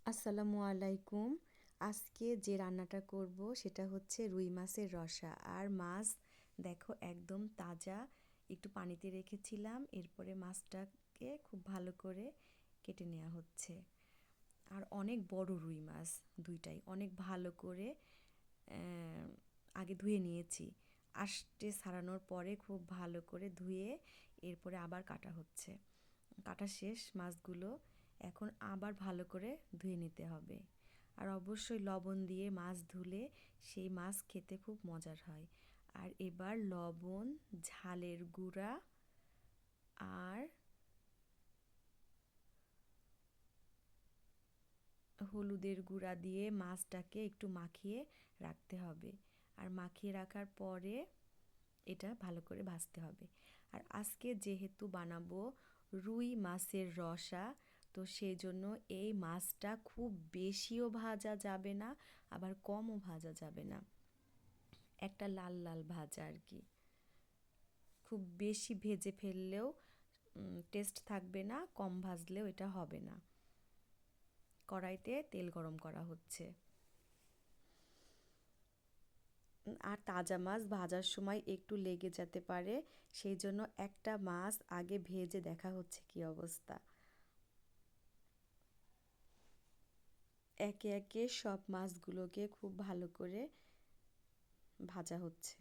আসসালামু আলাইকুম। আজকে যে রান্নাটা করব সেটা হচ্ছে রুই মাছের রসা। আর মাছ দেখো একদম তাজা, একটু পানিতে রেখেছিলাম, এরপরে মাছটাকে খুব ভালো করে কেটে নেওয়া হচ্ছে। আর অনেক বড় রুই মাছ, দুইটাই অনেক ভালো করে আগে ধুয়ে নিয়েছি। আঁশটে ছাড়ানোর পরে খুব ভালো করে ধুয়ে এরপরে আবার কাটা হচ্ছে। কাটা শেষ মাছগুলো, এখন আবার ভালো করে ধুয়ে নিতে হবে। আর অবশ্যই লবণ দিয়ে মাছ ধুলে সেই মাছ খেতে খুব মজার হয়। আর এবার লবণ, ঝালের গুঁড়া আর হলুদের গুঁড়া দিয়ে মাছটাকে একটু মাখিয়ে রাখতে হবে। আর মাখিয়ে রাখার পরে এটা ভালো করে ভাজতে হবে। আর আজকে যেহেতু বানাবো রুই মাছের রসা, তো সেই জন্য এই মাছটা খুব বেশিও ভাজা যাবে না, আবার কমও ভাজা যাবে না, একটা লাল লাল ভাজা আর কি। খুব বেশি ভেজে ফেললেও টেস্ট থাকবে না, কম ভাজলেও এটা হবে না। কড়াইতে তেল গরম করা হচ্ছে। আর তাজা মাছ ভাজার সময় একটু লেগে যেতে পারে, সেই জন্য একটা মাছ আগে ভেজে দেখা হচ্ছে কি অবস্থা। একে একে সব মাছগুলোকে খুব ভালো করে ভাজা হচ্ছে।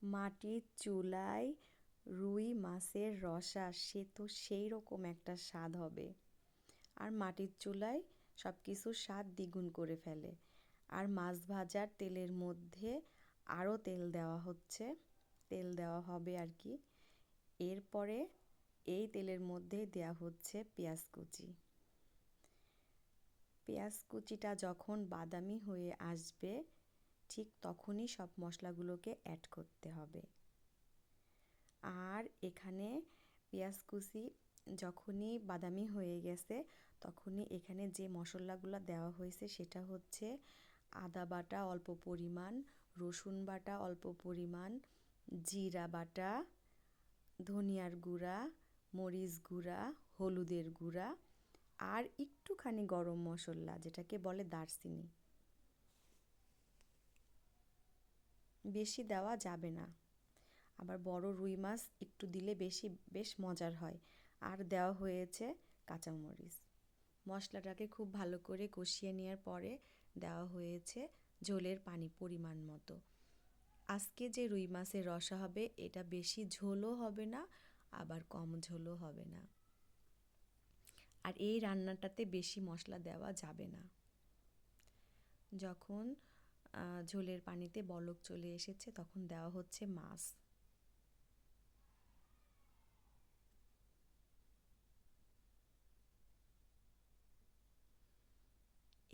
মাটির চুলায় রুই মাছের রসা, সে তো সেই রকম একটা স্বাদ হবে। আর মাটির চুলায় সব কিছুর স্বাদ দ্বিগুণ করে ফেলে। আর মাছ ভাজার তেলের মধ্যে আরও তেল দেওয়া হচ্ছে, তেল দেওয়া হবে আর কি। এরপরে এই তেলের মধ্যে দেওয়া হচ্ছে পেঁয়াজ কুচি। পেঁয়াজ কুচিটা যখন বাদামি হয়ে আসবে, ঠিক তখনই সব মশলাগুলোকে অ্যাড করতে হবে। আর এখানে পেঁয়াজ কুচি যখনই বাদামি হয়ে গেছে, তখনই এখানে যে মশলাগুলো দেওয়া হয়েছে সেটা হচ্ছে আদা বাটা অল্প পরিমাণ, রসুন বাটা অল্প পরিমাণ, জিরা বাটা, ধনিয়ার গুঁড়া, মরিচ গুঁড়া, হলুদের গুঁড়া আর একটুখানি গরম মশলা, যেটাকে বলে দারচিনি। বেশি দেওয়া যাবে না, আবার বড় রুই মাছ একটু দিলে বেশ মজার হয়। আর দেওয়া হয়েছে কাঁচামরিচ। মশলাটাকে খুব ভালো করে কষিয়ে নেওয়ার পরে দেওয়া হয়েছে ঝোলের পানি পরিমাণ মতো। আজকে যে রুই মাছের রসা হবে, এটা বেশি ঝোলও হবে না, আবার কম ঝোলও হবে না। আর এই রান্নাটাতে বেশি মশলা দেওয়া যাবে না। যখন ঝোলের পানিতে বলক চলে এসেছে, তখন দেওয়া হচ্ছে মাছ।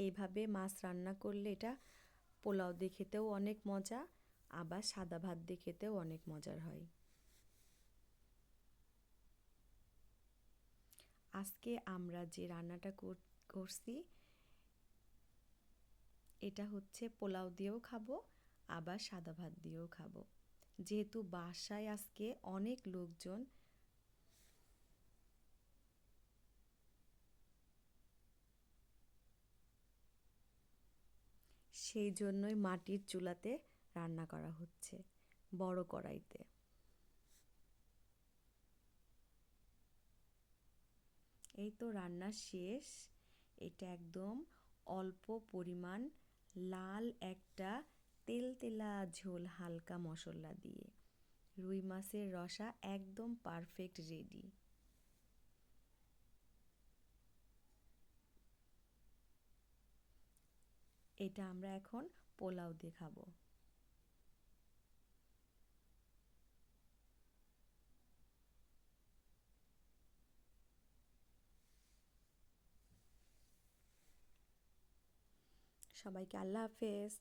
এইভাবে মাছ রান্না করলে এটা পোলাও দিয়ে খেতেও অনেক মজা, আবার সাদা ভাত দিয়ে খেতেও অনেক মজার হয়। আজকে আমরা যে রান্নাটা করছি, এটা হচ্ছে পোলাও দিয়েও খাবো, আবার সাদা ভাত দিয়েও খাবো। যেহেতু বাসায় আজকে অনেক লোকজন, সেই জন্যই মাটির চুলাতে রান্না করা হচ্ছে, বড় কড়াইতে। এই তো রান্না শেষ। এটা একদম অল্প পরিমাণ লাল একটা তেলতেলা ঝোল, হালকা মশলা দিয়ে রুই মাছের রসা একদম পারফেক্ট রেডি। এটা আমরা এখন পোলাও দিয়ে খাবো। সবাইকে আল্লাহ হাফেজ।